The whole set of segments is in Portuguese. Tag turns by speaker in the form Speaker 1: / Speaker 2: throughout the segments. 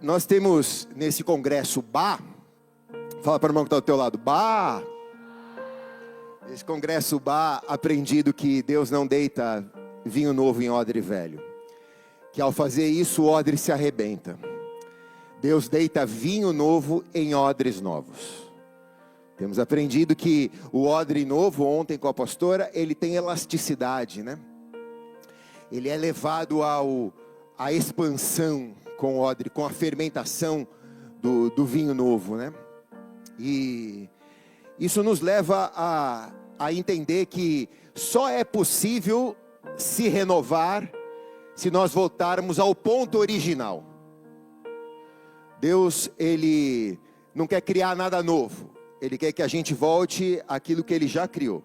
Speaker 1: Nós temos nesse congresso Bah, fala para o irmão que está do teu lado, Bah. Esse congresso Bah, aprendido que Deus não deita vinho novo em odre velho, que ao fazer isso o odre se arrebenta. Deus deita vinho novo em odres novos. Temos aprendido que o odre novo, ontem com a pastora, ele tem elasticidade, né? Ele é levado à expansão com o odre, com a fermentação do vinho novo, né? E isso nos leva a entender que só é possível se renovar se nós voltarmos ao ponto original. Deus, Ele não quer criar nada novo. Ele quer que a gente volte àquilo que Ele já criou,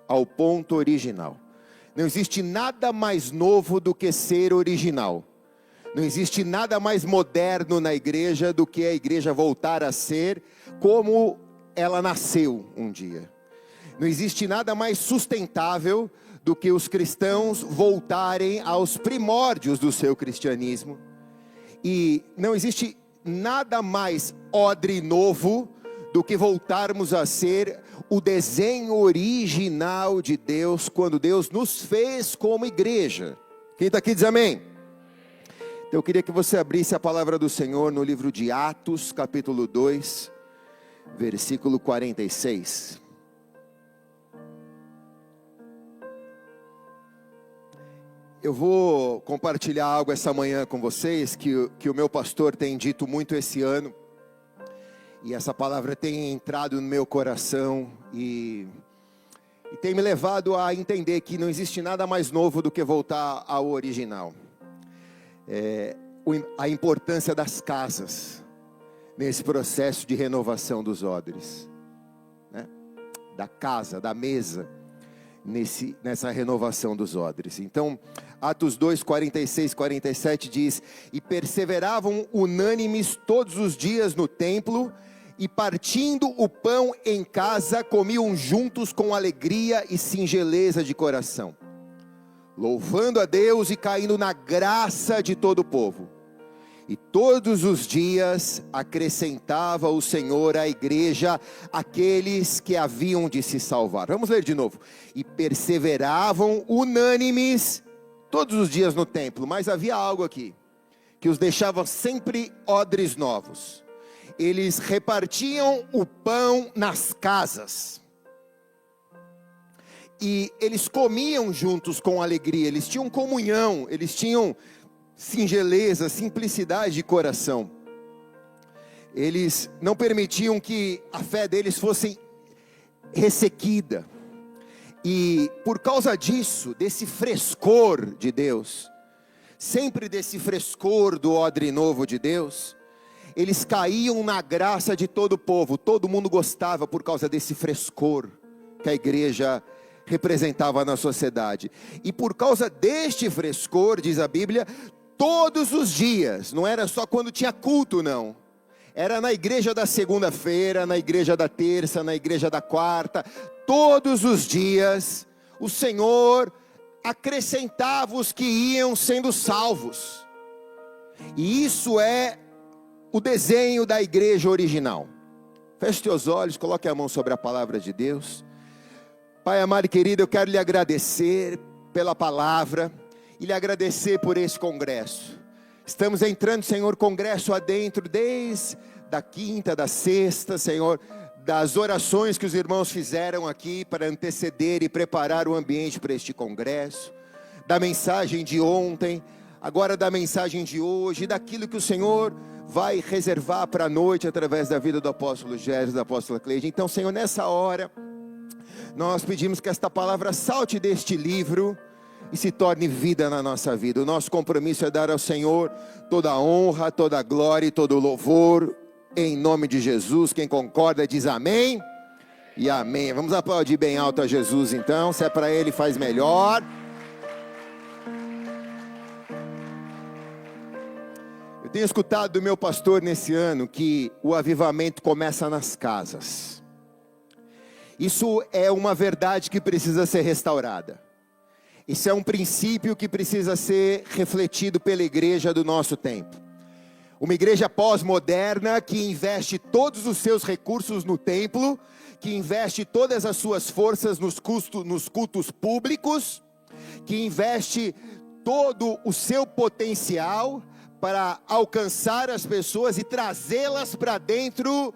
Speaker 1: ao ponto original. Não existe nada mais novo do que ser original. Não existe nada mais moderno na igreja do que a igreja voltar a ser como ela nasceu um dia. Não existe nada mais sustentável do que os cristãos voltarem aos primórdios do seu cristianismo. E não existe nada mais odre novo do que voltarmos a ser o desenho original de Deus, quando Deus nos fez como igreja. Quem está aqui diz amém. Então eu queria que você abrisse a palavra do Senhor no livro de Atos, capítulo 2, versículo 46. Eu vou compartilhar algo essa manhã com vocês, que o meu pastor tem dito muito esse ano, e essa palavra tem entrado no meu coração, e tem me levado a entender que não existe nada mais novo do que voltar ao original. A importância das casas, nesse processo de renovação dos odres, né? Da casa, da mesa, nessa renovação dos odres. Então, Atos 2, 46, 47 diz: e perseveravam unânimes todos os dias no templo, e partindo o pão em casa, comiam juntos com alegria e singeleza de coração, louvando a Deus e caindo na graça de todo o povo. E todos os dias acrescentava o Senhor à igreja aqueles que haviam de se salvar. Vamos ler de novo. E perseveravam unânimes todos os dias no templo. Mas havia algo aqui que os deixava sempre odres novos. Eles repartiam o pão nas casas. E eles comiam juntos com alegria. Eles tinham comunhão, eles tinham singeleza, simplicidade de coração. Eles não permitiam que a fé deles fosse ressequida. E por causa disso, desse frescor de Deus, sempre desse frescor do odre novo de Deus, eles caíam na graça de todo o povo. Todo mundo gostava por causa desse frescor que a igreja representava na sociedade. E por causa deste frescor, diz a Bíblia, todos os dias, não era só quando tinha culto, não. Era na igreja da segunda-feira, na igreja da terça, na igreja da quarta. Todos os dias, o Senhor acrescentava os que iam sendo salvos. E isso é o desenho da igreja original. Feche teus olhos, coloque a mão sobre a palavra de Deus. Pai amado e querido, eu quero lhe agradecer pela palavra e lhe agradecer por esse congresso. Estamos entrando, Senhor, congresso adentro, desde a quinta, da sexta, Senhor, das orações que os irmãos fizeram aqui para anteceder e preparar o ambiente para este congresso, da mensagem de ontem, agora da mensagem de hoje, daquilo que o Senhor vai reservar para a noite através da vida do apóstolo Gérgio, da apóstola Cleide. Então, Senhor, nessa hora, nós pedimos que esta palavra salte deste livro e se torne vida na nossa vida. O nosso compromisso é dar ao Senhor toda a honra, toda a glória e todo o louvor, em nome de Jesus. Quem concorda diz amém e amém. Vamos aplaudir bem alto a Jesus então, se é para Ele faz melhor. Eu tenho escutado do meu pastor nesse ano que o avivamento começa nas casas. Isso é uma verdade que precisa ser restaurada. Isso é um princípio que precisa ser refletido pela igreja do nosso tempo. Uma igreja pós-moderna que investe todos os seus recursos no templo, que investe todas as suas forças nos cultos públicos, que investe todo o seu potencial para alcançar as pessoas e trazê-las para dentro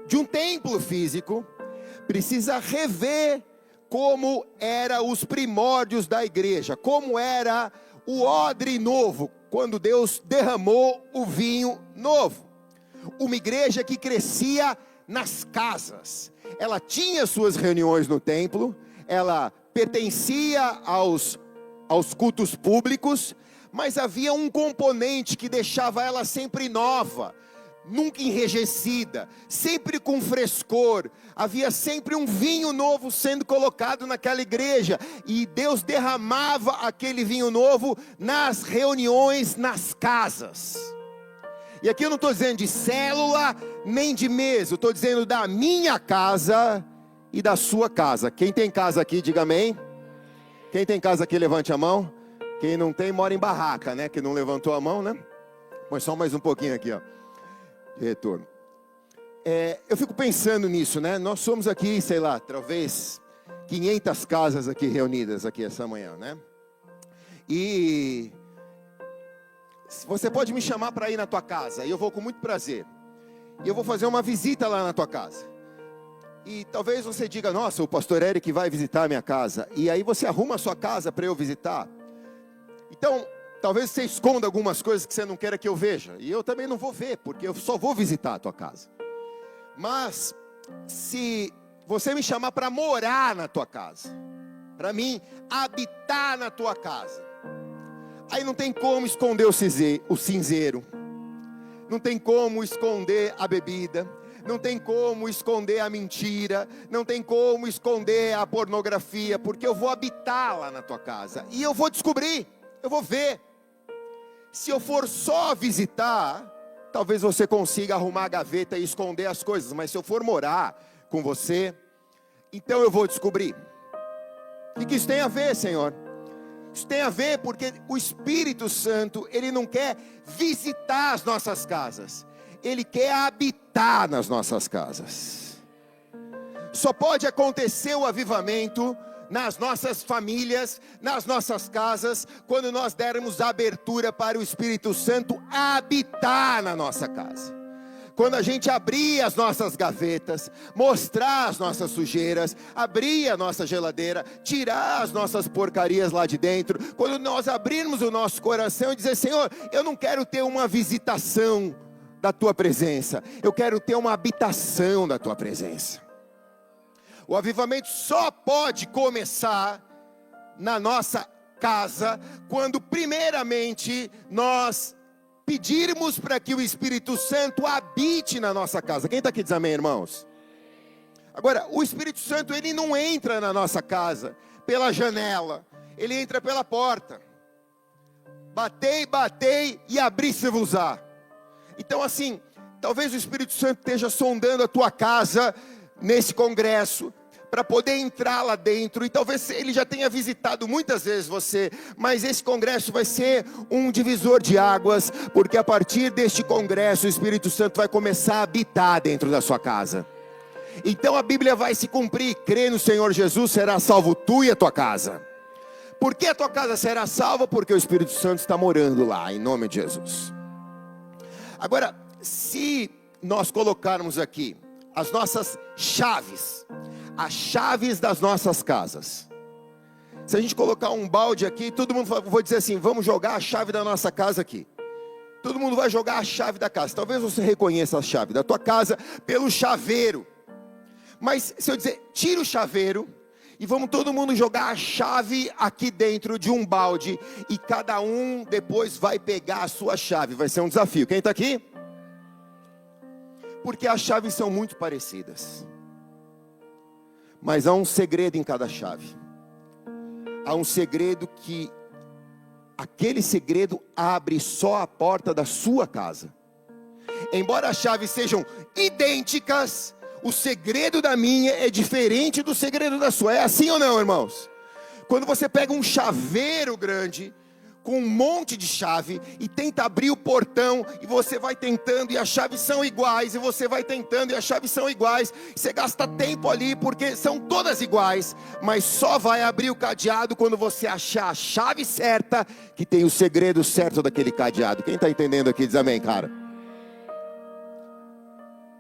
Speaker 1: de um templo físico, precisa rever como eram os primórdios da igreja, como era o odre novo, quando Deus derramou o vinho novo. Uma igreja que crescia nas casas, ela tinha suas reuniões no templo, ela pertencia aos cultos públicos, mas havia um componente que deixava ela sempre nova, nunca enrijecida, sempre com frescor. Havia sempre um vinho novo sendo colocado naquela igreja, e Deus derramava aquele vinho novo nas reuniões, nas casas. E aqui eu não estou dizendo de célula, nem de mesa, eu estou dizendo da minha casa e da sua casa. Quem tem casa aqui, diga amém. Quem tem casa aqui, levante a mão. Quem não tem, mora em barraca, né? Que não levantou a mão, né? Põe só mais um pouquinho aqui, ó, de retorno. Eu fico pensando nisso, né? Nós somos aqui, sei lá, talvez 500 casas aqui reunidas aqui essa manhã, né? E você pode me chamar para ir na tua casa, e eu vou com muito prazer. E eu vou fazer uma visita lá na tua casa. E talvez você diga: nossa, o pastor Eric vai visitar a minha casa. E aí você arruma a sua casa para eu visitar. Então, talvez você esconda algumas coisas que você não queira que eu veja. E eu também não vou ver, porque eu só vou visitar a tua casa. Mas, se você me chamar para morar na tua casa, para mim habitar na tua casa, aí não tem como esconder o cinzeiro, não tem como esconder a bebida, não tem como esconder a mentira, não tem como esconder a pornografia, porque eu vou habitar lá na tua casa, e eu vou descobrir, eu vou ver. Se eu for só visitar, talvez você consiga arrumar a gaveta e esconder as coisas, mas se eu for morar com você, então eu vou descobrir. O que isso tem a ver, Senhor? Isso tem a ver porque o Espírito Santo, Ele não quer visitar as nossas casas, Ele quer habitar nas nossas casas. Só pode acontecer o avivamento nas nossas famílias, nas nossas casas, quando nós dermos abertura para o Espírito Santo habitar na nossa casa. Quando a gente abrir as nossas gavetas, mostrar as nossas sujeiras, abrir a nossa geladeira, tirar as nossas porcarias lá de dentro, quando nós abrirmos o nosso coração e dizer: Senhor, eu não quero ter uma visitação da Tua presença, eu quero ter uma habitação da Tua presença. O avivamento só pode começar na nossa casa, quando primeiramente nós pedirmos para que o Espírito Santo habite na nossa casa. Quem está aqui diz amém, irmãos? Agora, o Espírito Santo, ele não entra na nossa casa pela janela, ele entra pela porta. Batei e abri-se-vos-á. Então assim, talvez o Espírito Santo esteja sondando a tua casa nesse congresso, para poder entrar lá dentro, e talvez ele já tenha visitado muitas vezes você, mas esse congresso vai ser um divisor de águas, porque a partir deste congresso, o Espírito Santo vai começar a habitar dentro da sua casa. Então a Bíblia vai se cumprir: crê no Senhor Jesus, será salvo tu e a tua casa. Por que a tua casa será salva? Porque o Espírito Santo está morando lá, em nome de Jesus. Agora, se nós colocarmos aqui as nossas chaves, as chaves das nossas casas, se a gente colocar um balde aqui, todo mundo vai dizer assim: vamos jogar a chave da nossa casa aqui. Todo mundo vai jogar a chave da casa. Talvez você reconheça a chave da tua casa pelo chaveiro, mas se eu dizer tira o chaveiro e vamos todo mundo jogar a chave aqui dentro de um balde, e cada um depois vai pegar a sua chave, vai ser um desafio. Quem está aqui? Porque as chaves são muito parecidas, mas há um segredo em cada chave. Há um segredo que, aquele segredo abre só a porta da sua casa. Embora as chaves sejam idênticas, o segredo da minha é diferente do segredo da sua. É assim ou não, irmãos? Quando você pega um chaveiro grande, com um monte de chave e tenta abrir o portão, e você vai tentando e as chaves são iguais, e você vai tentando e as chaves são iguais, você gasta tempo ali porque são todas iguais, mas só vai abrir o cadeado quando você achar a chave certa, que tem o segredo certo daquele cadeado. Quem está entendendo aqui diz amém, cara.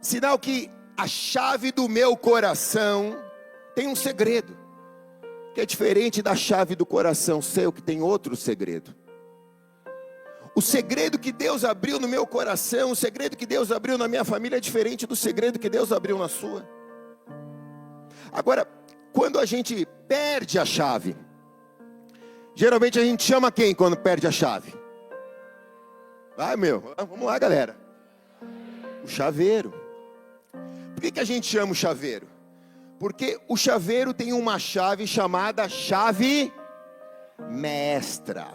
Speaker 1: Sinal que a chave do meu coração tem um segredo, que é diferente da chave do coração seu, que tem outro segredo. O segredo que Deus abriu no meu coração, o segredo que Deus abriu na minha família é diferente do segredo que Deus abriu na sua. Agora, quando a gente perde a chave, geralmente a gente chama quem quando perde a chave? Vai, vamos lá, galera. O chaveiro. Por que a gente chama o chaveiro? Porque o chaveiro tem uma chave chamada chave mestra.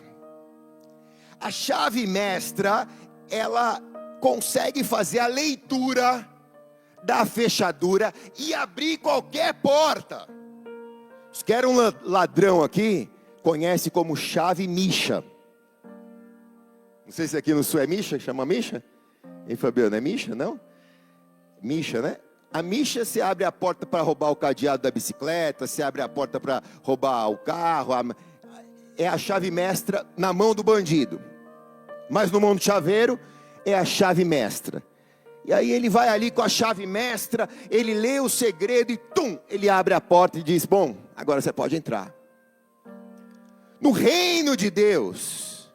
Speaker 1: A chave mestra, ela consegue fazer a leitura da fechadura e abrir qualquer porta. Se quer um ladrão aqui, conhece como chave micha. Não sei se aqui no sul é micha, chama micha? Hein, Fabiano, é micha, não? Micha, né? A micha, se abre a porta para roubar o cadeado da bicicleta, se abre a porta para roubar o carro, é a chave mestra na mão do bandido. Mas no mundo chaveiro, é a chave mestra. E aí ele vai ali com a chave mestra, ele lê o segredo e ele abre a porta e diz, bom, agora você pode entrar. No reino de Deus,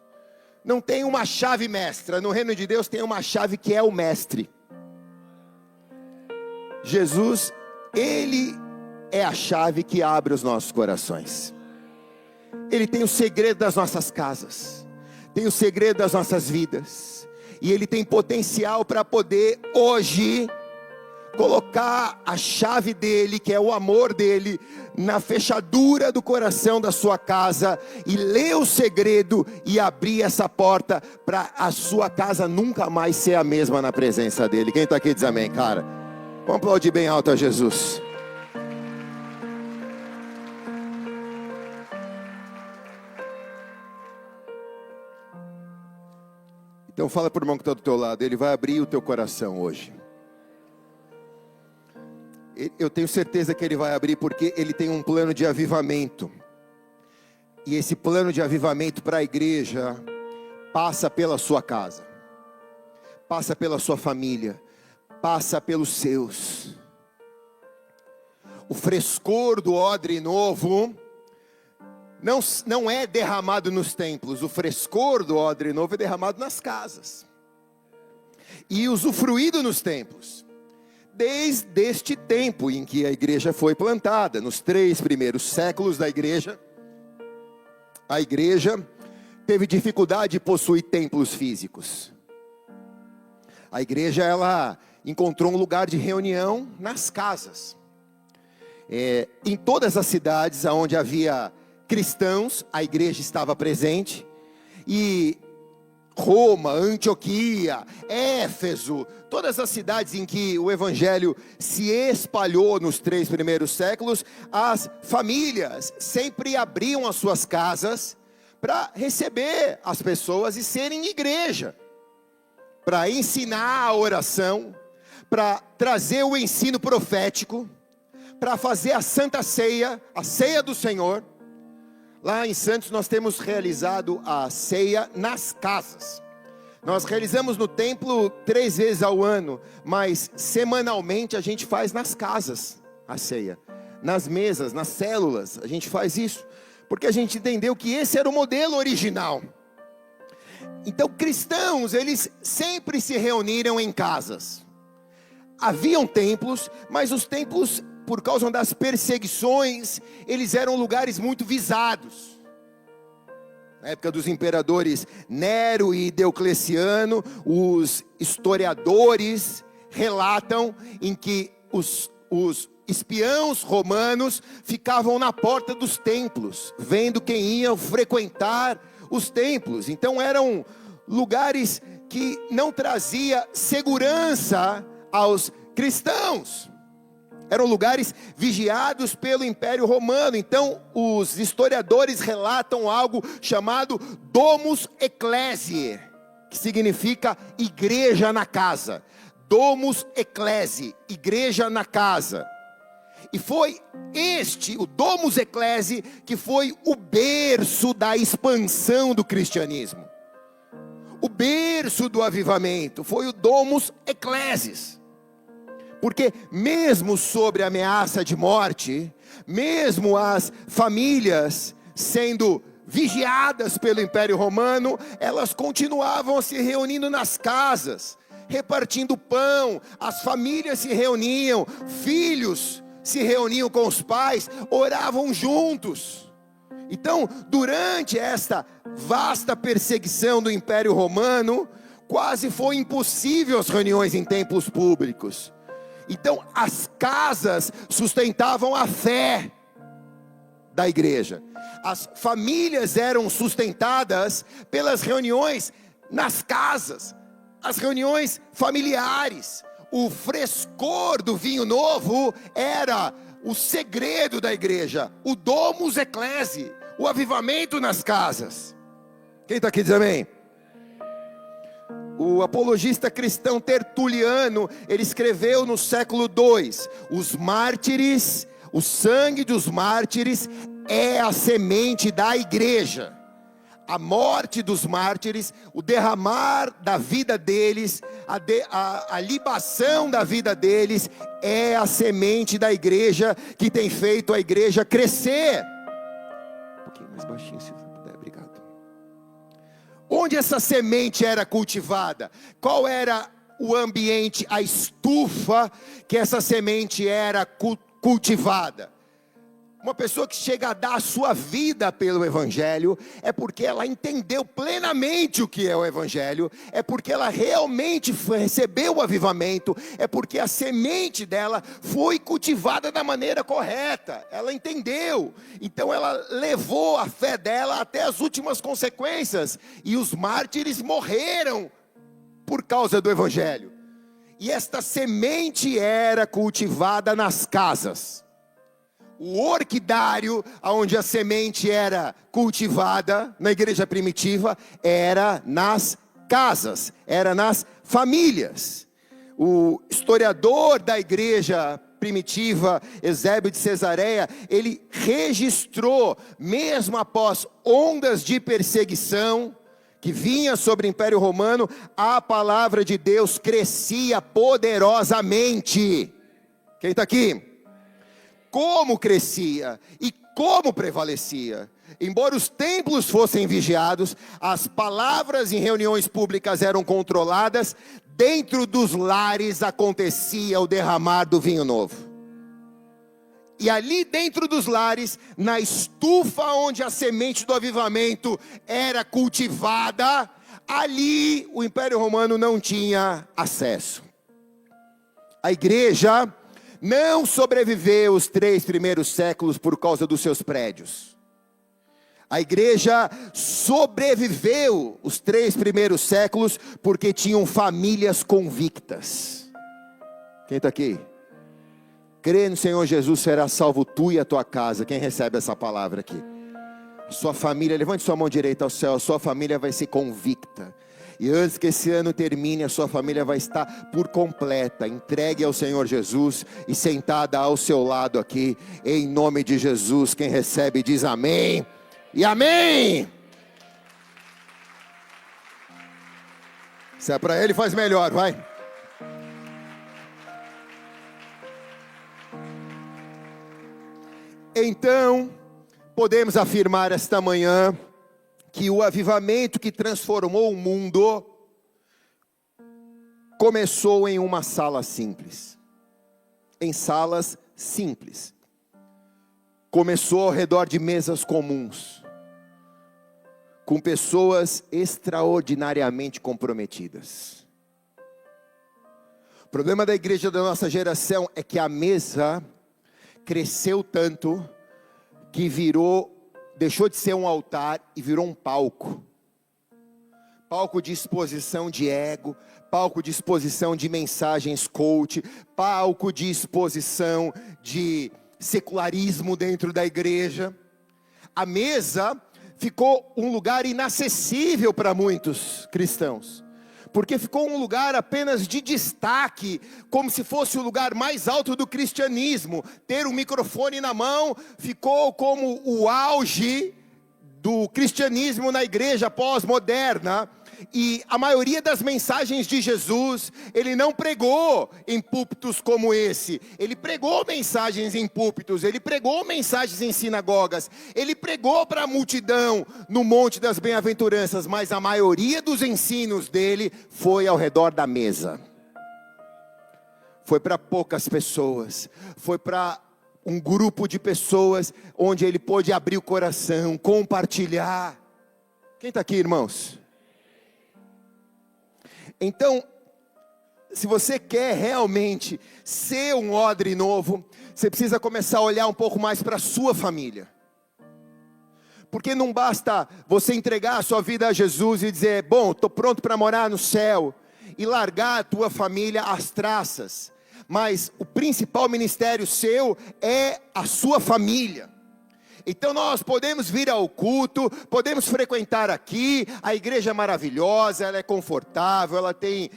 Speaker 1: não tem uma chave mestra, no reino de Deus tem uma chave que é o mestre. Jesus, Ele é a chave que abre os nossos corações. Ele tem o segredo das nossas casas, tem o segredo das nossas vidas, e Ele tem potencial para poder hoje colocar a chave dele, que é o amor dele, na fechadura do coração da sua casa, e ler o segredo e abrir essa porta para a sua casa nunca mais ser a mesma na presença dele. Quem está aqui diz amém, cara. Vamos aplaudir bem alto a Jesus. Então fala para o irmão que está do teu lado, ele vai abrir o teu coração hoje. Eu tenho certeza que ele vai abrir porque ele tem um plano de avivamento. E esse plano de avivamento para a igreja passa pela sua casa, passa pela sua família, passa pelos seus. O frescor do odre novo não é derramado nos templos. O frescor do odre novo é derramado nas casas e usufruído nos templos. Desde este tempo em que a igreja foi plantada, nos 3 primeiros séculos da igreja, a igreja teve dificuldade de possuir templos físicos. A igreja, ela encontrou um lugar de reunião nas casas. Em todas as cidades onde havia cristãos, a igreja estava presente. E Roma, Antioquia, Éfeso, todas as cidades em que o evangelho se espalhou nos 3 primeiros séculos, as famílias sempre abriam as suas casas para receber as pessoas e serem igreja, para ensinar a oração, para trazer o ensino profético, para fazer a Santa Ceia, a ceia do Senhor. Lá em Santos nós temos realizado a ceia nas casas. Nós realizamos no templo 3 vezes ao ano, mas semanalmente a gente faz nas casas a ceia. Nas mesas, nas células, a gente faz isso, porque a gente entendeu que esse era o modelo original. Então cristãos, eles sempre se reuniram em casas. Haviam templos, mas os templos, por causa das perseguições, eles eram lugares muito visados. Na época dos imperadores Nero e Diocleciano, os historiadores relatam em que os espiãos romanos ficavam na porta dos templos, vendo quem ia frequentar os templos. Então eram lugares que não trazia segurança aos cristãos. Eram lugares vigiados pelo Império Romano. Então os historiadores relatam algo chamado Domus Ecclesiae, que significa igreja na casa. Domus Ecclesiae, igreja na casa. E foi o Domus Ecclesiae, que foi o berço da expansão do cristianismo. O berço do avivamento foi o Domus Ecclesiae. Porque mesmo sobre a ameaça de morte, mesmo as famílias sendo vigiadas pelo Império Romano, elas continuavam se reunindo nas casas, repartindo pão. As famílias se reuniam, filhos se reuniam com os pais, oravam juntos. Então, durante esta vasta perseguição do Império Romano, quase foi impossível as reuniões em templos públicos. Então as casas sustentavam a fé da igreja. As famílias eram sustentadas pelas reuniões nas casas, as reuniões familiares. O frescor do vinho novo era o segredo da igreja, o Domus Ecclesiae, o avivamento nas casas. Quem está aqui diz amém? O apologista cristão Tertuliano, ele escreveu no século II: os mártires, o sangue dos mártires é a semente da igreja. A morte dos mártires, o derramar da vida deles, a libação da vida deles, é a semente da igreja, que tem feito a igreja crescer. Um pouquinho mais baixinho, se puder, obrigado. Onde essa semente era cultivada? Qual era o ambiente, a estufa que essa semente era cultivada? Uma pessoa que chega a dar a sua vida pelo Evangelho, é porque ela entendeu plenamente o que é o Evangelho, é porque ela realmente recebeu o avivamento, é porque a semente dela foi cultivada da maneira correta, ela entendeu, então ela levou a fé dela até as últimas consequências, e os mártires morreram por causa do Evangelho. E esta semente era cultivada nas casas. O orquidário, onde a semente era cultivada na igreja primitiva, era nas casas, era nas famílias. O historiador da igreja primitiva, Eusébio de Cesareia, ele registrou, mesmo após ondas de perseguição que vinha sobre o Império Romano, a palavra de Deus crescia poderosamente. Quem está aqui? Como crescia e como prevalecia. Embora os templos fossem vigiados, as palavras em reuniões públicas eram controladas, dentro dos lares acontecia o derramar do vinho novo. E ali dentro dos lares, na estufa onde a semente do avivamento era cultivada, ali o Império Romano não tinha acesso. A igreja não sobreviveu os 3 primeiros séculos por causa dos seus prédios. A igreja sobreviveu os 3 primeiros séculos porque tinham famílias convictas. Quem está aqui? Crê no Senhor Jesus, será salvo tu e a tua casa. Quem recebe essa palavra aqui? Sua família, levante sua mão direita ao céu, a sua família vai ser convicta. E antes que esse ano termine, a sua família vai estar por completa, entregue ao Senhor Jesus e sentada ao seu lado aqui, em nome de Jesus. Quem recebe diz amém e amém. Se é para ele, faz melhor, vai. Então, podemos afirmar esta manhã que o avivamento que transformou o mundo começou em uma sala simples. Em salas simples. Começou ao redor de mesas comuns, com pessoas extraordinariamente comprometidas. O problema da igreja da nossa geração é que a mesa cresceu tanto que deixou de ser um altar e virou um palco. Palco de exposição de ego, palco de exposição de mensagens coach, palco de exposição de secularismo dentro da igreja. A mesa ficou um lugar inacessível para muitos cristãos, porque ficou um lugar apenas de destaque, como se fosse o lugar mais alto do cristianismo. Ter um microfone na mão ficou como o auge do cristianismo na igreja pós-moderna. E a maioria das mensagens de Jesus, ele não pregou em púlpitos como esse. Ele pregou mensagens em púlpitos, ele pregou mensagens em sinagogas, ele pregou para a multidão no Monte das Bem-aventuranças, mas a maioria dos ensinos dele foi ao redor da mesa. Foi para poucas pessoas, foi para um grupo de pessoas onde ele pôde abrir o coração, compartilhar. Quem está aqui, irmãos? Então, se você quer realmente ser um odre novo, você precisa começar a olhar um pouco mais para a sua família. Porque não basta você entregar a sua vida a Jesus e dizer, bom, estou pronto para morar no céu, e largar a tua família às traças. Mas o principal ministério seu é a sua família. Então nós podemos vir ao culto, podemos frequentar aqui, a igreja é maravilhosa, ela é confortável, ela tem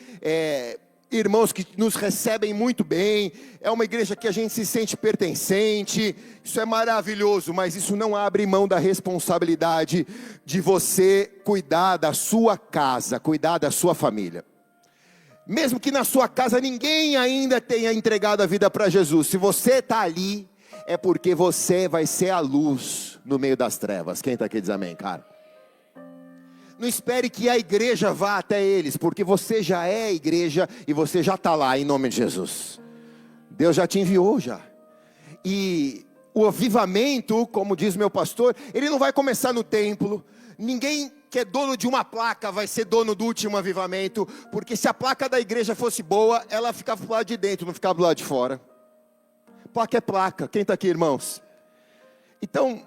Speaker 1: irmãos que nos recebem muito bem, é uma igreja que a gente se sente pertencente, isso é maravilhoso, mas isso não abre mão da responsabilidade de você cuidar da sua casa, cuidar da sua família. Mesmo que na sua casa ninguém ainda tenha entregado a vida para Jesus, se você está ali, é porque você vai ser a luz no meio das trevas. Quem está aqui diz amém, cara? Não espere que a igreja vá até eles, porque você já é a igreja e você já está lá em nome de Jesus. Deus já te enviou já. E o avivamento, como diz meu pastor, ele não vai começar no templo. Ninguém que é dono de uma placa vai ser dono do último avivamento, porque se a placa da igreja fosse boa, ela ficava do lado de dentro, não ficava do lado de fora. Placa é placa, quem está aqui, irmãos? Então,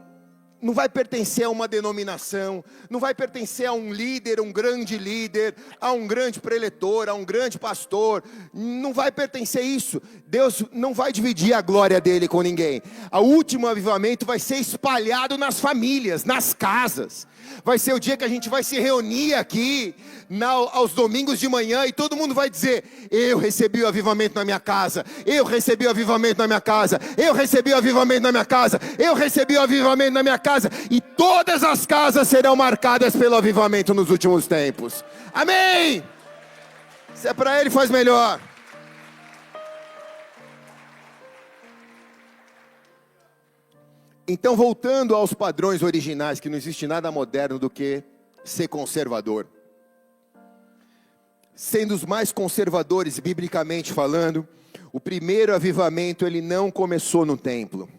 Speaker 1: não vai pertencer a uma denominação, não vai pertencer a um líder, um grande líder, a um grande preletor, a um grande pastor, não vai pertencer a isso. Deus não vai dividir a glória dele com ninguém. O último avivamento vai ser espalhado nas famílias, nas casas. Vai ser o dia que a gente vai se reunir aqui, aos domingos de manhã, e todo mundo vai dizer, eu recebi o avivamento na minha casa, eu recebi o avivamento na minha casa, eu recebi o avivamento na minha casa, eu recebi o avivamento na minha casa, e todas as casas serão marcadas pelo avivamento nos últimos tempos. Amém! Se é para ele, faz melhor. Então, voltando aos padrões originais, que não existe nada moderno do que ser conservador. Sendo os mais conservadores, biblicamente falando, o primeiro avivamento, ele não começou no templo.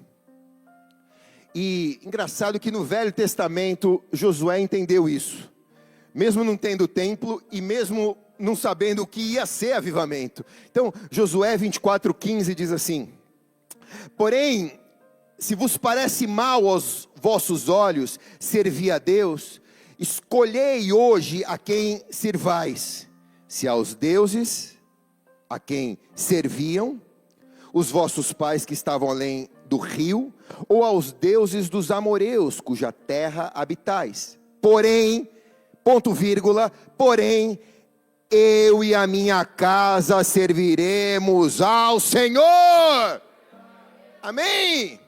Speaker 1: E engraçado que no Velho Testamento, Josué entendeu isso. Mesmo não tendo templo e mesmo não sabendo o que ia ser avivamento. Então, Josué 24:15 diz assim, porém, se vos parece mal aos vossos olhos servir a Deus, escolhei hoje a quem servais, se aos deuses a quem serviam os vossos pais que estavam além do rio, ou aos deuses dos amoreus, cuja terra habitais. Porém, ponto vírgula, porém, eu e a minha casa serviremos ao Senhor. Amém?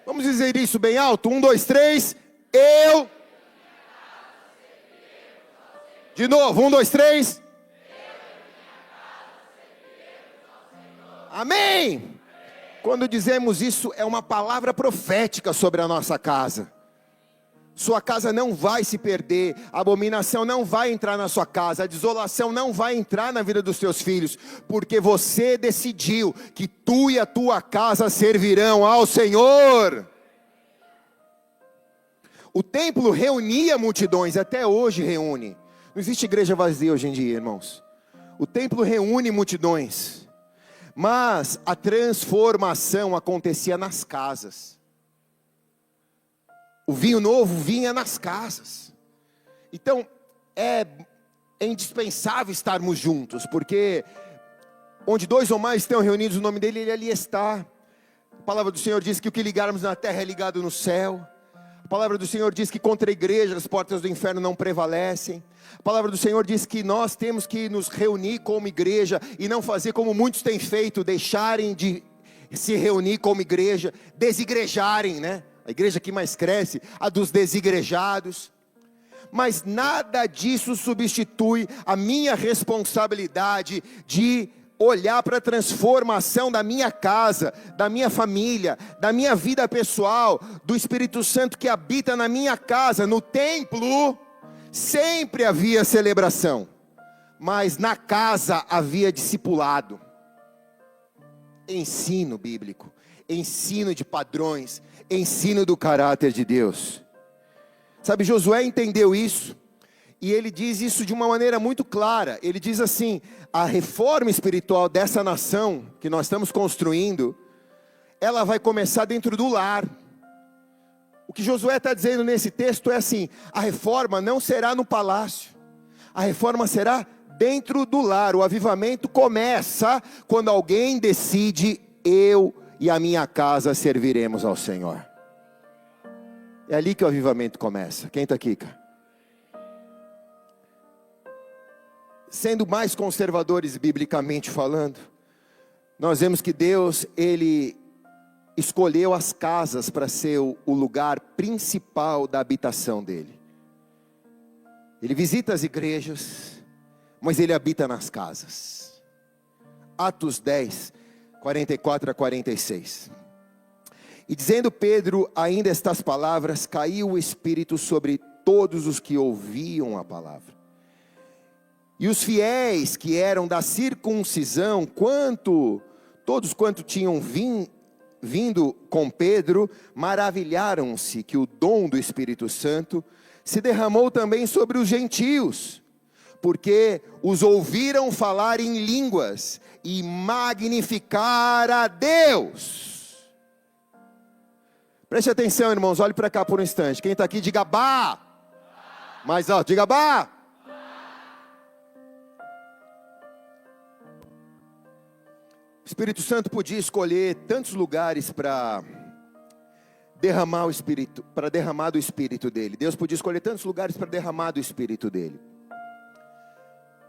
Speaker 1: Vamos dizer isso bem alto, 1, 2, 3, eu. De novo, 1, 2, 3. Amém. Quando dizemos isso, é uma palavra profética sobre a nossa casa. Sua casa não vai se perder, a abominação não vai entrar na sua casa, a desolação não vai entrar na vida dos seus filhos, porque você decidiu que tu e a tua casa servirão ao Senhor. O templo reunia multidões, até hoje reúne. Não existe igreja vazia hoje em dia, irmãos. O templo reúne multidões, mas a transformação acontecia nas casas. O vinho novo vinha nas casas. Então, é é indispensável estarmos juntos, porque onde dois ou mais estão reunidos o nome dele, ele ali está. A palavra do Senhor diz que o que ligarmos na terra é ligado no céu. A palavra do Senhor diz que contra a igreja as portas do inferno não prevalecem. A palavra do Senhor diz que nós temos que nos reunir como igreja e não fazer como muitos têm feito, deixarem de se reunir como igreja, desigrejarem, né? A igreja que mais cresce, a dos desigrejados. Mas nada disso substitui a minha responsabilidade de olhar para a transformação da minha casa, da minha família, da minha vida pessoal, do Espírito Santo que habita na minha casa. No templo sempre havia celebração, mas na casa havia discipulado, ensino bíblico, ensino de padrões, ensino do caráter de Deus. Sabe, Josué entendeu isso, e ele diz isso de uma maneira muito clara. Ele diz assim: a reforma espiritual dessa nação que nós estamos construindo, ela vai começar dentro do lar. O que Josué está dizendo nesse texto é assim: a reforma não será no palácio, a reforma será dentro do lar. O avivamento começa quando alguém decide: eu e a minha casa serviremos ao Senhor. É ali que o avivamento começa. Quem está aqui, cara? Sendo mais conservadores biblicamente falando, nós vemos que Deus, Ele escolheu as casas para ser o lugar principal da habitação dEle. Ele visita as igrejas, mas Ele habita nas casas. Atos 10, 44 a 46. E dizendo Pedro ainda estas palavras, caiu o Espírito sobre todos os que ouviam a palavra. E os fiéis que eram da circuncisão, todos quanto tinham vindo com Pedro, maravilharam-se que o dom do Espírito Santo se derramou também sobre os gentios, porque os ouviram falar em línguas e magnificar a Deus. Preste atenção, irmãos, olhe para cá por um instante. Quem está aqui, diga Bá. Mais alto, diga Bá. O Espírito Santo podia escolher tantos lugares para derramar o Espírito, para derramar do Espírito dele. Deus podia escolher tantos lugares para derramar do Espírito dele.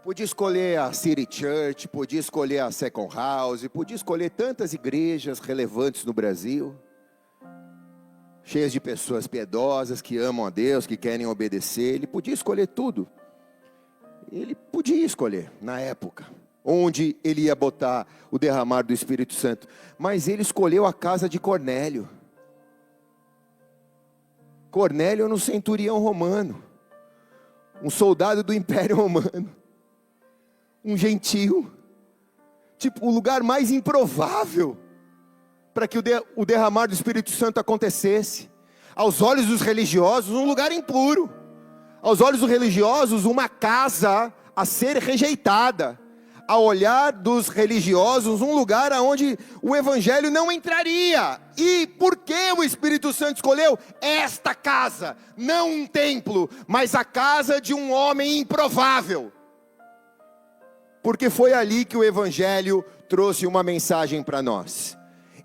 Speaker 1: Podia escolher a City Church, podia escolher a Second House, podia escolher tantas igrejas relevantes no Brasil, cheias de pessoas piedosas, que amam a Deus, que querem obedecer. Ele podia escolher tudo. Ele podia escolher, na época, onde ele ia botar o derramar do Espírito Santo. Mas ele escolheu a casa de Cornélio. Cornélio era um centurião romano, um soldado do Império Romano, um gentio, tipo, o lugar mais improvável para que o derramar do Espírito Santo acontecesse. Aos olhos dos religiosos, um lugar impuro. Aos olhos dos religiosos, uma casa a ser rejeitada. Ao olhar dos religiosos, um lugar onde o Evangelho não entraria. E por que o Espírito Santo escolheu esta casa? Não um templo, mas a casa de um homem improvável. Porque foi ali que o Evangelho trouxe uma mensagem para nós.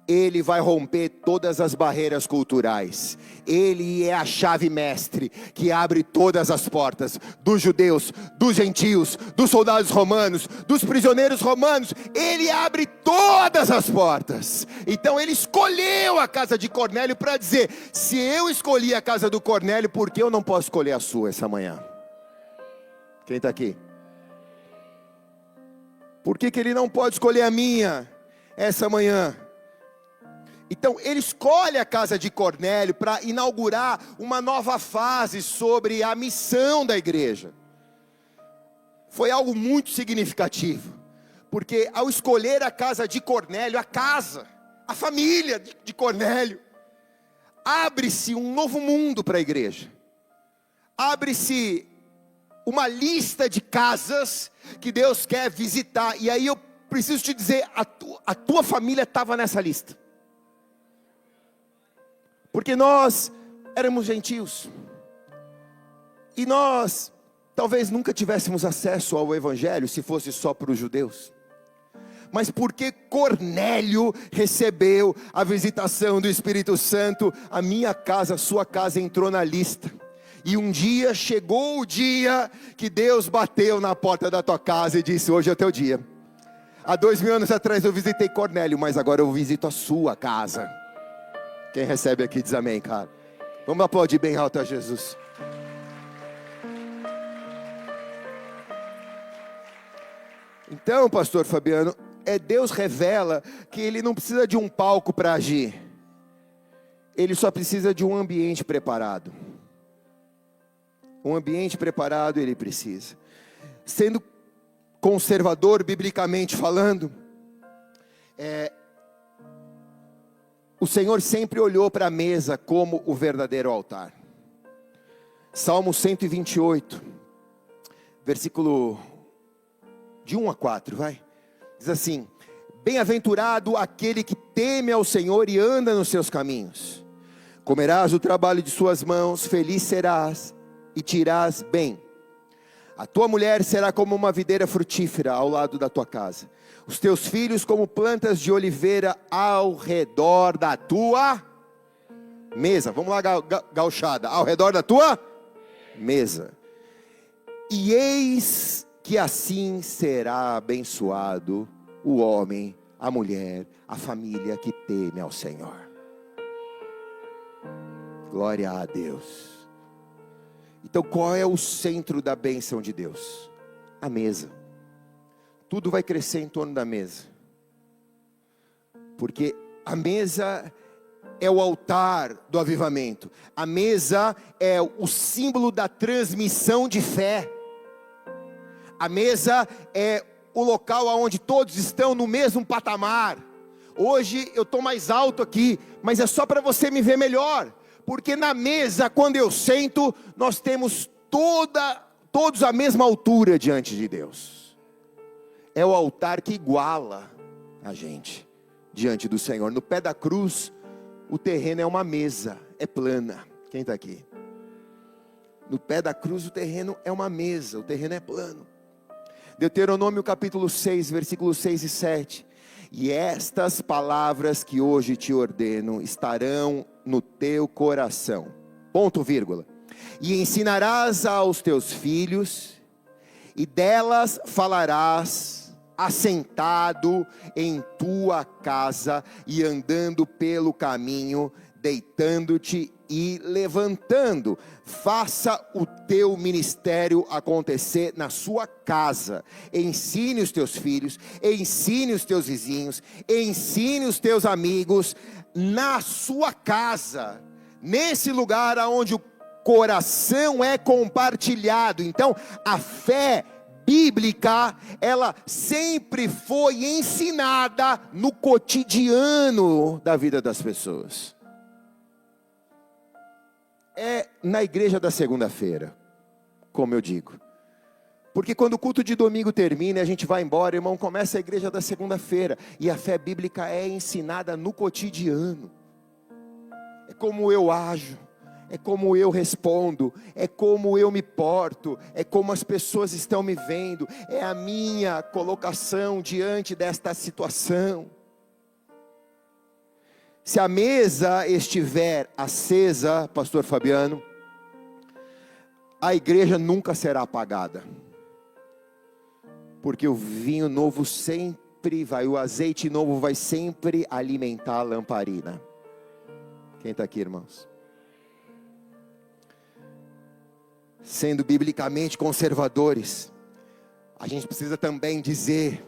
Speaker 1: Ele vai romper todas as barreiras culturais. Ele é a chave mestre que abre todas as portas, dos judeus, dos gentios, dos soldados romanos, dos prisioneiros romanos. Ele abre todas as portas. Então ele escolheu a casa de Cornélio para dizer: se eu escolhi a casa do Cornélio, por que eu não posso escolher a sua essa manhã? Quem está aqui? Por que ele não pode escolher a minha essa manhã? Então ele escolhe a casa de Cornélio para inaugurar uma nova fase sobre a missão da igreja. Foi algo muito significativo, porque ao escolher a casa de Cornélio, a família de Cornélio, abre-se um novo mundo para a igreja. Abre-se uma lista de casas que Deus quer visitar. E aí eu preciso te dizer, a tua família estava nessa lista. Porque nós éramos gentios, e nós talvez nunca tivéssemos acesso ao Evangelho se fosse só para os judeus. Mas porque Cornélio recebeu a visitação do Espírito Santo, a minha casa, a sua casa entrou na lista. E um dia chegou o dia que Deus bateu na porta da tua casa e disse: hoje é o teu dia. Há 2000 anos atrás eu visitei Cornélio, mas agora eu visito a sua casa. Quem recebe aqui diz amém, cara. Vamos aplaudir bem alto a Jesus. Então, pastor Fabiano, Deus revela que Ele não precisa de um palco para agir. Ele só precisa de um ambiente preparado. Um ambiente preparado Ele precisa. Sendo conservador, biblicamente falando, o Senhor sempre olhou para a mesa como o verdadeiro altar. Salmo 128, versículo de 1 a 4, vai. Diz assim: bem-aventurado aquele que teme ao Senhor e anda nos seus caminhos. Comerás o trabalho de suas mãos, feliz serás e te irás bem. A tua mulher será como uma videira frutífera ao lado da tua casa. Os teus filhos como plantas de oliveira ao redor da tua mesa. Vamos lá, gauchada. Ao redor da tua mesa. E eis que assim será abençoado o homem, a mulher, a família que teme ao Senhor. Glória a Deus. Então qual é o centro da bênção de Deus? A mesa. Tudo vai crescer em torno da mesa. Porque a mesa é o altar do avivamento. A mesa é o símbolo da transmissão de fé. A mesa é o local onde todos estão no mesmo patamar. Hoje eu estou mais alto aqui, mas é só para você me ver melhor. Porque na mesa, quando eu sento, nós temos todos a mesma altura diante de Deus. É o altar que iguala a gente diante do Senhor. No pé da cruz, o terreno é uma mesa, é plana. Quem está aqui? No pé da cruz o terreno é uma mesa, o terreno é plano. Deuteronômio capítulo 6, versículos 6 e 7. E estas palavras que hoje te ordeno estarão no teu coração. Ponto, vírgula. E ensinarás aos teus filhos, e delas falarás assentado em tua casa e andando pelo caminho, deitando-te e levantando. Faça o teu ministério acontecer na sua casa. Ensine os teus filhos, ensine os teus vizinhos, ensine os teus amigos na sua casa, nesse lugar onde o coração é compartilhado. Então a fé bíblica, ela sempre foi ensinada no cotidiano da vida das pessoas. É na igreja da segunda-feira, como eu digo. Porque quando o culto de domingo termina e a gente vai embora, irmão, começa a igreja da segunda-feira. E a fé bíblica é ensinada no cotidiano. É como eu ajo, é como eu respondo, é como eu me porto, é como as pessoas estão me vendo, é a minha colocação diante desta situação. Se a mesa estiver acesa, pastor Fabiano, a igreja nunca será apagada. Porque o vinho novo sempre vai, o azeite novo vai sempre alimentar a lamparina. Quem está aqui, irmãos? Sendo biblicamente conservadores, a gente precisa também dizer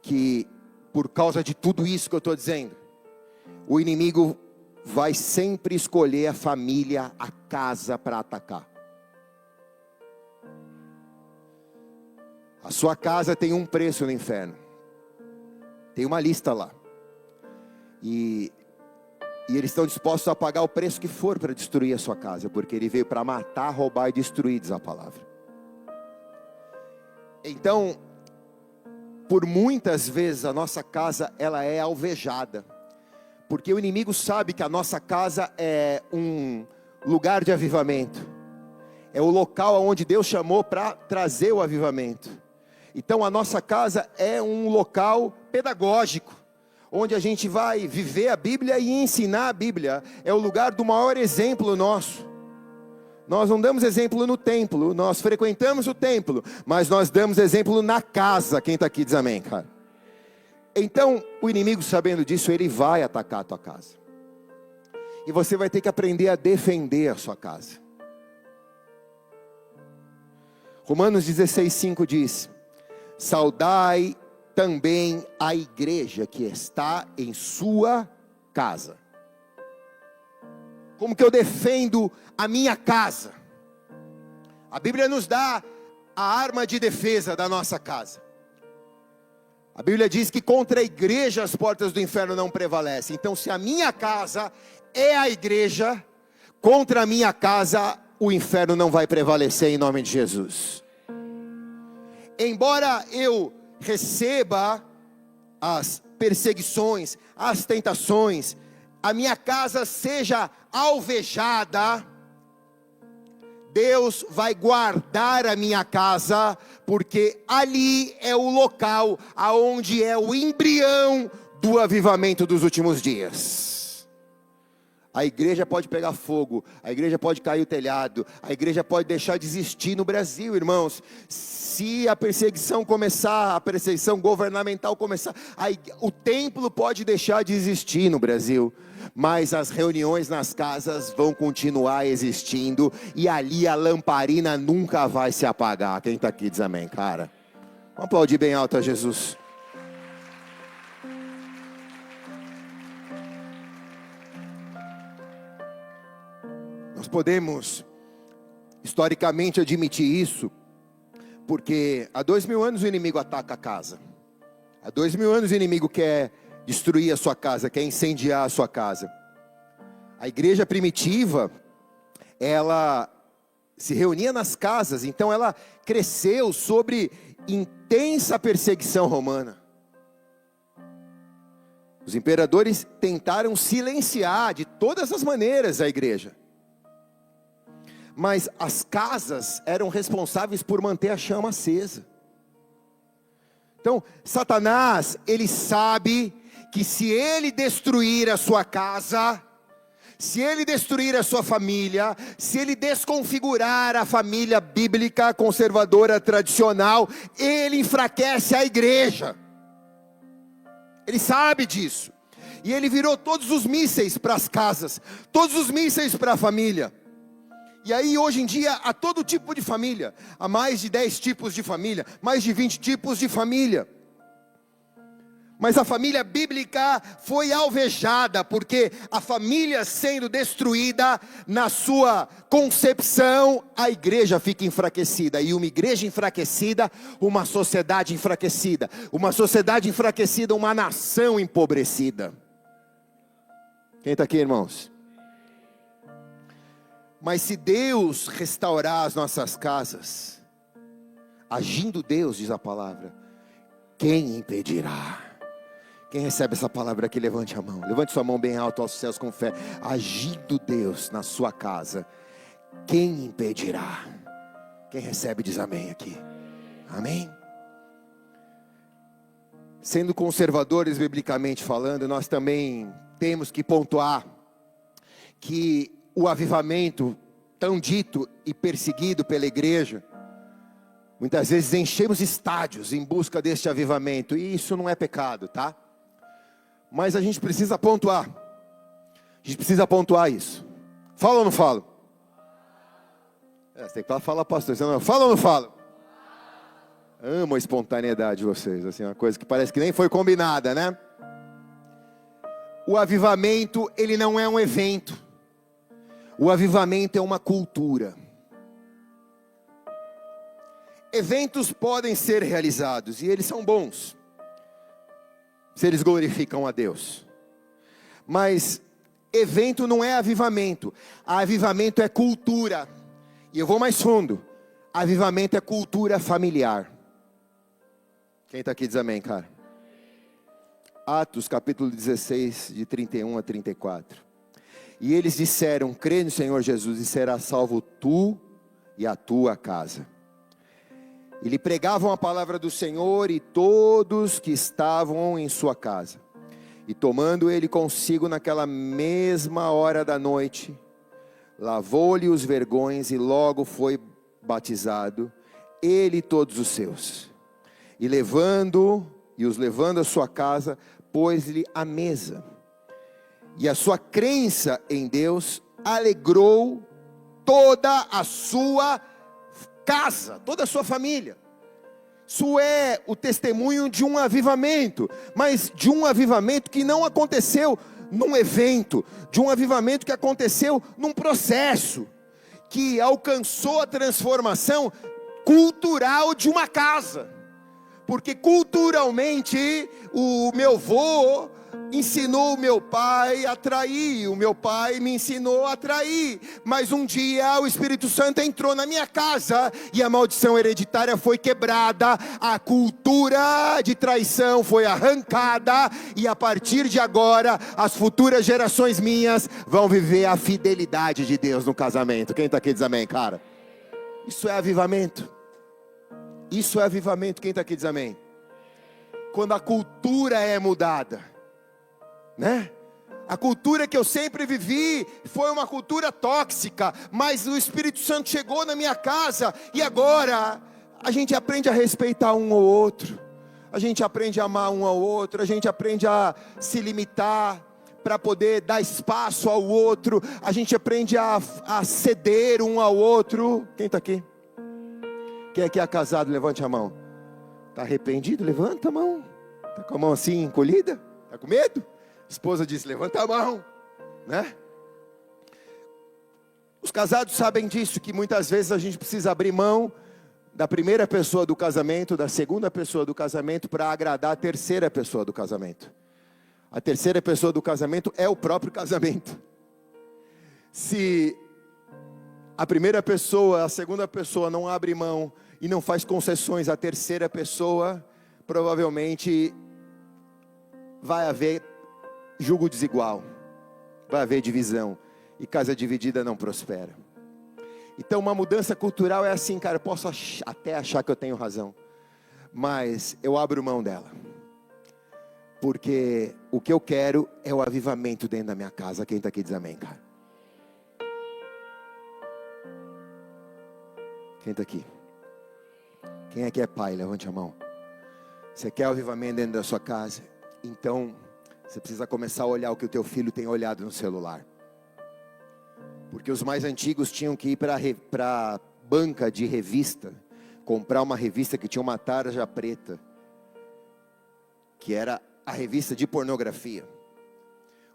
Speaker 1: que, por causa de tudo isso que eu estou dizendo, o inimigo vai sempre escolher a família, a casa para atacar. A sua casa tem um preço no inferno. Tem uma lista lá. E eles estão dispostos a pagar o preço que for para destruir a sua casa. Porque ele veio para matar, roubar e destruir, diz a palavra. Então, por muitas vezes a nossa casa ela é alvejada. Porque o inimigo sabe que a nossa casa é um lugar de avivamento. é o local onde Deus chamou para trazer o avivamento. Então a nossa casa é um local pedagógico, onde a gente vai viver a Bíblia e ensinar a Bíblia. É o lugar do maior exemplo nosso. Nós não damos exemplo no templo, nós frequentamos o templo, mas nós damos exemplo na casa. Quem está aqui diz amém, cara. Então o inimigo, sabendo disso, ele vai atacar a tua casa, e você vai ter que aprender a defender a sua casa. Romanos 16:5 diz: saudai também a igreja que está em sua casa. Como que eu defendo a minha casa? A Bíblia nos dá a arma de defesa da nossa casa. A Bíblia diz que contra a igreja as portas do inferno não prevalecem. Então, se a minha casa é a igreja, contra a minha casa o inferno não vai prevalecer, em nome de Jesus. Embora eu receba as perseguições, as tentações, a minha casa seja alvejada, Deus vai guardar a minha casa, porque ali é o local aonde é o embrião do avivamento dos últimos dias. A igreja pode pegar fogo, a igreja pode cair o telhado, a igreja pode deixar de existir no Brasil, irmãos. Se a perseguição começar, a perseguição governamental começar, o templo pode deixar de existir no Brasil, mas as reuniões nas casas vão continuar existindo, e ali a lamparina nunca vai se apagar. Quem está aqui diz amém, cara. Vamos aplaudir bem alto a Jesus. Nós podemos historicamente admitir isso, porque há 2000 anos o inimigo ataca a casa. Há 2000 anos o inimigo quer destruir a sua casa, quer incendiar a sua casa. A igreja primitiva, ela se reunia nas casas, então ela cresceu sobre intensa perseguição romana. Os imperadores tentaram silenciar de todas as maneiras a igreja, mas as casas eram responsáveis por manter a chama acesa. Então, Satanás, ele sabe que se ele destruir a sua casa, se ele destruir a sua família, se ele desconfigurar a família bíblica, conservadora, tradicional, ele enfraquece a igreja. Ele sabe disso. E ele virou todos os mísseis para as casas, todos os mísseis para a família. E aí hoje em dia há todo tipo de família, há mais de 10 tipos de família, mais de 20 tipos de família. Mas a família bíblica foi alvejada, porque a família sendo destruída na sua concepção, a igreja fica enfraquecida. E uma igreja enfraquecida, uma sociedade enfraquecida. Uma sociedade enfraquecida, uma nação empobrecida. Quem está aqui, irmãos? Mas se Deus restaurar as nossas casas, agindo Deus, diz a palavra, quem impedirá? Quem recebe essa palavra aqui, levante a mão. Levante sua mão bem alto aos céus com fé. Agindo Deus na sua casa, quem impedirá? Quem recebe diz amém aqui. Amém? Sendo conservadores biblicamente falando, nós também temos que pontuar que o avivamento tão dito e perseguido pela igreja, muitas vezes enchemos estádios em busca deste avivamento, e isso não é pecado, tá? Mas a gente precisa pontuar. A gente precisa pontuar isso. Fala ou não fala? Você tem que falar, pastor. Você não fala ou não fala? Amo a espontaneidade de vocês, assim, uma coisa que parece que nem foi combinada, né? O avivamento, ele não é um evento. O avivamento é uma cultura. Eventos podem ser realizados, e eles são bons, se eles glorificam a Deus. Mas evento não é avivamento. Avivamento é cultura. E eu vou mais fundo. Avivamento é cultura familiar. Quem está aqui diz amém, cara. Atos capítulo 16, de 31 a 34. E eles disseram, crê no Senhor Jesus e serás salvo tu e a tua casa. E lhe pregavam a palavra do Senhor e todos que estavam em sua casa. E tomando ele consigo naquela mesma hora da noite, lavou-lhe os vergões e logo foi batizado, ele e todos os seus. E os levando à sua casa, pôs-lhe à mesa. E a sua crença em Deus alegrou toda a sua casa, toda a sua família. Isso é o testemunho de um avivamento, mas de um avivamento que não aconteceu num evento, de um avivamento que aconteceu num processo, que alcançou a transformação cultural de uma casa. Porque culturalmente o meu avô ensinou o meu pai a trair, o meu pai me ensinou a trair, mas um dia o Espírito Santo entrou na minha casa e a maldição hereditária foi quebrada, a cultura de traição foi arrancada, e a partir de agora as futuras gerações minhas vão viver a fidelidade de Deus no casamento. Quem está aqui diz amém, cara? Isso é avivamento. Isso é avivamento. Quem está aqui diz amém? Quando a cultura é mudada, né? A cultura que eu sempre vivi foi uma cultura tóxica, mas o Espírito Santo chegou na minha casa e agora a gente aprende a respeitar um ao outro, a gente aprende a amar um ao outro, a gente aprende a se limitar para poder dar espaço ao outro, a gente aprende a ceder um ao outro. Quem está aqui? Quem aqui é casado, levante a mão. Está arrependido? Levanta a mão. Está com a mão assim encolhida? Está com medo? A esposa disse, levanta a mão, né? Os casados sabem disso, que muitas vezes a gente precisa abrir mão da primeira pessoa do casamento, da segunda pessoa do casamento, para agradar a terceira pessoa do casamento. A terceira pessoa do casamento é o próprio casamento. Se a primeira pessoa, a segunda pessoa não abre mão e não faz concessões à terceira pessoa, provavelmente vai haver julgo desigual, vai haver divisão, e casa dividida não prospera. Então uma mudança cultural é assim, cara, eu posso até achar que eu tenho razão, mas eu abro mão dela, porque o que eu quero é o avivamento dentro da minha casa. Quem está aqui diz amém, cara? Quem está aqui? Quem é que é pai? Levante a mão. Você quer o avivamento dentro da sua casa? Então você precisa começar a olhar o que o teu filho tem olhado no celular. Porque os mais antigos tinham que ir para a banca de revista, comprar uma revista que tinha uma tarja preta, que era a revista de pornografia.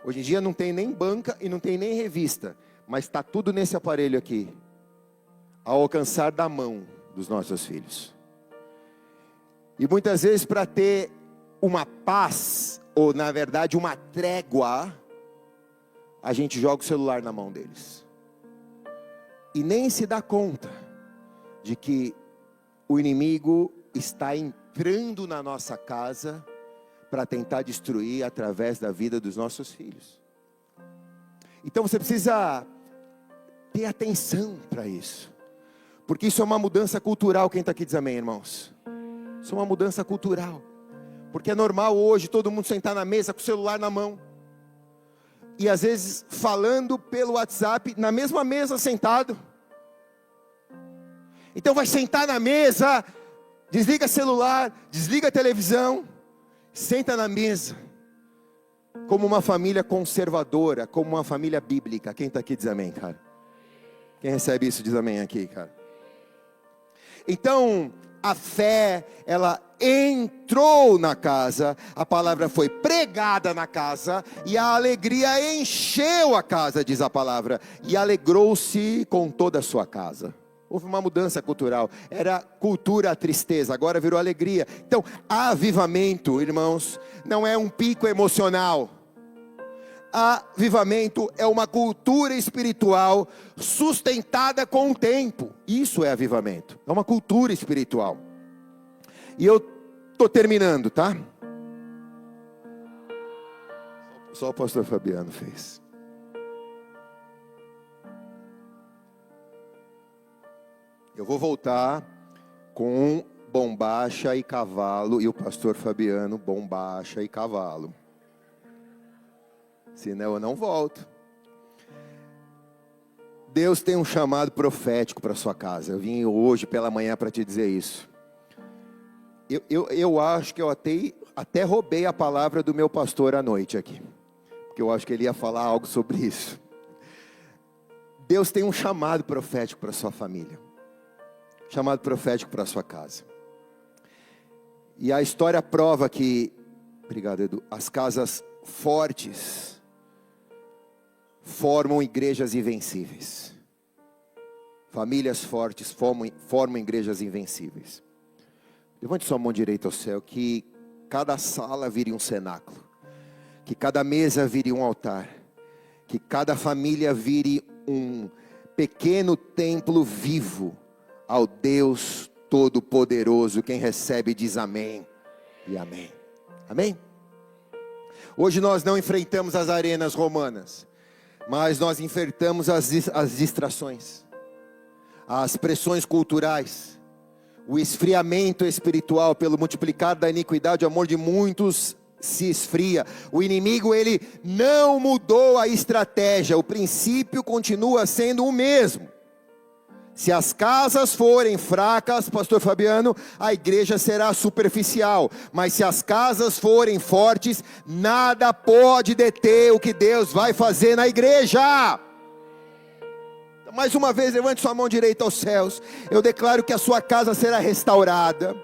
Speaker 1: Hoje em dia não tem nem banca e não tem nem revista, mas está tudo nesse aparelho aqui, ao alcançar da mão dos nossos filhos. E muitas vezes, para ter uma paz, ou na verdade uma trégua, a gente joga o celular na mão deles, e nem se dá conta de que o inimigo está entrando na nossa casa para tentar destruir através da vida dos nossos filhos. Então você precisa ter atenção para isso, porque isso é uma mudança cultural. Quem está aqui diz amém, irmãos? Isso é uma mudança cultural. Porque é normal hoje todo mundo sentar na mesa com o celular na mão, e às vezes falando pelo WhatsApp na mesma mesa sentado. Então vai sentar na mesa, desliga celular, desliga a televisão, senta na mesa, como uma família conservadora, como uma família bíblica. Quem está aqui diz amém, cara? Quem recebe isso diz amém aqui, cara? Então a fé, ela entrou na casa, a palavra foi pregada na casa, e a alegria encheu a casa, diz a palavra, e alegrou-se com toda a sua casa. Houve uma mudança cultural. Era cultura a tristeza, agora virou alegria. Então, avivamento, irmãos, não é um pico emocional. Avivamento é uma cultura espiritual sustentada com o tempo. Isso é avivamento. É uma cultura espiritual. E eu estou terminando, tá? Só o pastor Fabiano fez. Eu vou voltar com bombacha e cavalo, e o pastor Fabiano, bombacha e cavalo. Senão eu não volto. Deus tem um chamado profético para sua casa. Eu vim hoje pela manhã para te dizer isso. Eu acho que eu até roubei a palavra do meu pastor à noite aqui, porque eu acho que ele ia falar algo sobre isso. Deus tem um chamado profético para sua família, chamado profético para sua casa. E a história prova que, obrigado Edu, as casas fortes formam igrejas invencíveis. Famílias fortes formam igrejas invencíveis. Levante sua mão direita ao céu, que cada sala vire um cenáculo, que cada mesa vire um altar, que cada família vire um pequeno templo vivo ao Deus Todo-Poderoso. Quem recebe diz amém e amém. Amém? Hoje nós não enfrentamos as arenas romanas, mas nós enfrentamos as distrações, as pressões culturais, o esfriamento espiritual. Pelo multiplicar da iniquidade, o amor de muitos se esfria. O inimigo, ele não mudou a estratégia, o princípio continua sendo o mesmo. Se as casas forem fracas, pastor Fabiano, a igreja será superficial. Mas se as casas forem fortes, nada pode deter o que Deus vai fazer na igreja. Mais uma vez, levante sua mão direita aos céus. Eu declaro que a sua casa será restaurada,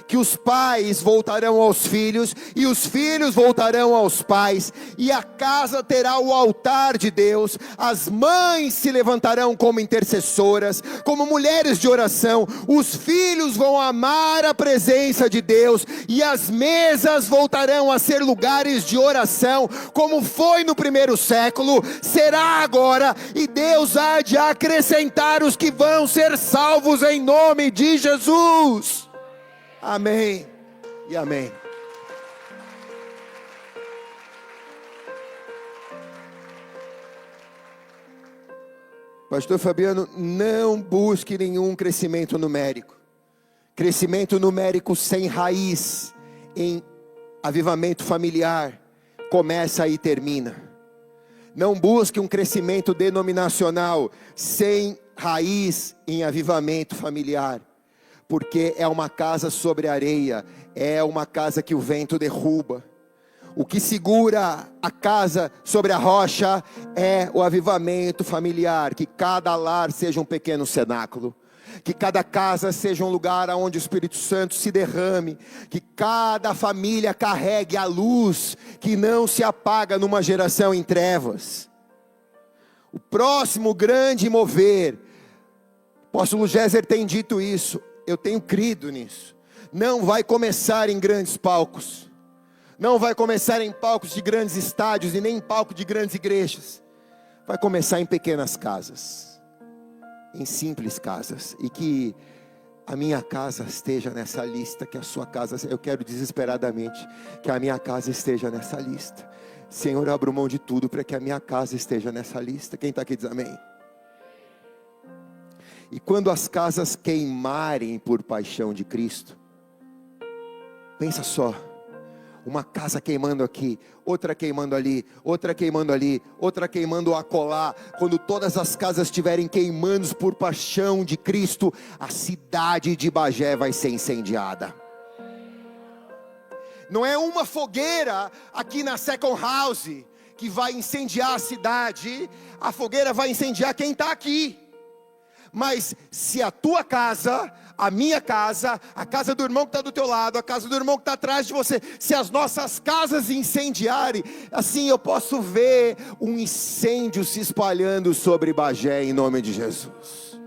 Speaker 1: que os pais voltarão aos filhos, e os filhos voltarão aos pais, e a casa terá o altar de Deus. As mães se levantarão como intercessoras, como mulheres de oração. Os filhos vão amar a presença de Deus, e as mesas voltarão a ser lugares de oração, como foi no primeiro século, será agora, e Deus há de acrescentar os que vão ser salvos em nome de Jesus. Amém e amém. Pastor Fabiano, não busque nenhum crescimento numérico. Crescimento numérico sem raiz em avivamento familiar começa e termina. Não busque um crescimento denominacional sem raiz em avivamento familiar, porque é uma casa sobre areia, é uma casa que o vento derruba. O que segura a casa sobre a rocha é o avivamento familiar. Que cada lar seja um pequeno cenáculo, que cada casa seja um lugar onde o Espírito Santo se derrame, que cada família carregue a luz que não se apaga numa geração em trevas. O próximo grande mover, o apóstolo Géser tem dito isso, eu tenho crido nisso, não vai começar em grandes palcos, não vai começar em palcos de grandes estádios e nem em palco de grandes igrejas, vai começar em pequenas casas, em simples casas. E que a minha casa esteja nessa lista, que a sua casa, eu quero desesperadamente que a minha casa esteja nessa lista. Senhor, eu abro mão de tudo para que a minha casa esteja nessa lista. Quem está aqui diz amém. E quando as casas queimarem por paixão de Cristo, pensa só, uma casa queimando aqui, outra queimando ali, outra queimando ali, outra queimando acolá. Quando todas as casas estiverem queimando por paixão de Cristo, a cidade de Bagé vai ser incendiada. Não é uma fogueira aqui na Second House que vai incendiar a cidade, a fogueira vai incendiar quem está aqui. Mas se a tua casa, a minha casa, a casa do irmão que está do teu lado, a casa do irmão que está atrás de você, se as nossas casas incendiarem, assim eu posso ver um incêndio se espalhando sobre Bagé em nome de Jesus.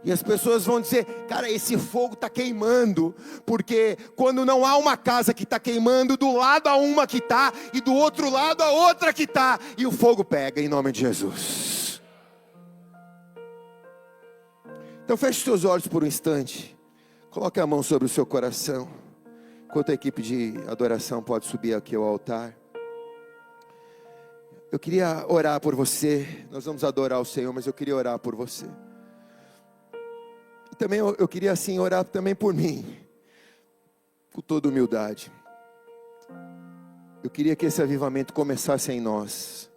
Speaker 1: E as pessoas vão dizer, cara, esse fogo está queimando, porque quando não há uma casa que está queimando, do lado há uma que está, e do outro lado há outra que está, e o fogo pega em nome de Jesus. Então feche seus olhos por um instante, coloque a mão sobre o seu coração, enquanto a equipe de adoração pode subir aqui ao altar. Eu queria orar por você, nós vamos adorar o Senhor, mas eu queria orar por você. também, eu queria assim orar também por mim, com toda humildade. Eu queria que esse avivamento começasse em nós,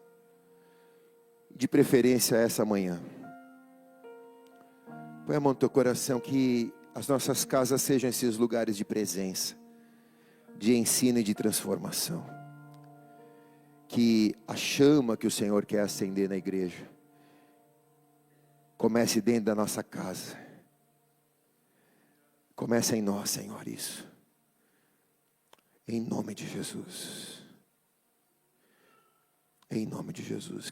Speaker 1: de preferência essa manhã. Põe a mão no teu coração, que as nossas casas sejam esses lugares de presença, de ensino e de transformação. Que a chama que o Senhor quer acender na igreja comece dentro da nossa casa. Comece em nós, Senhor, isso. Em nome de Jesus. Em nome de Jesus.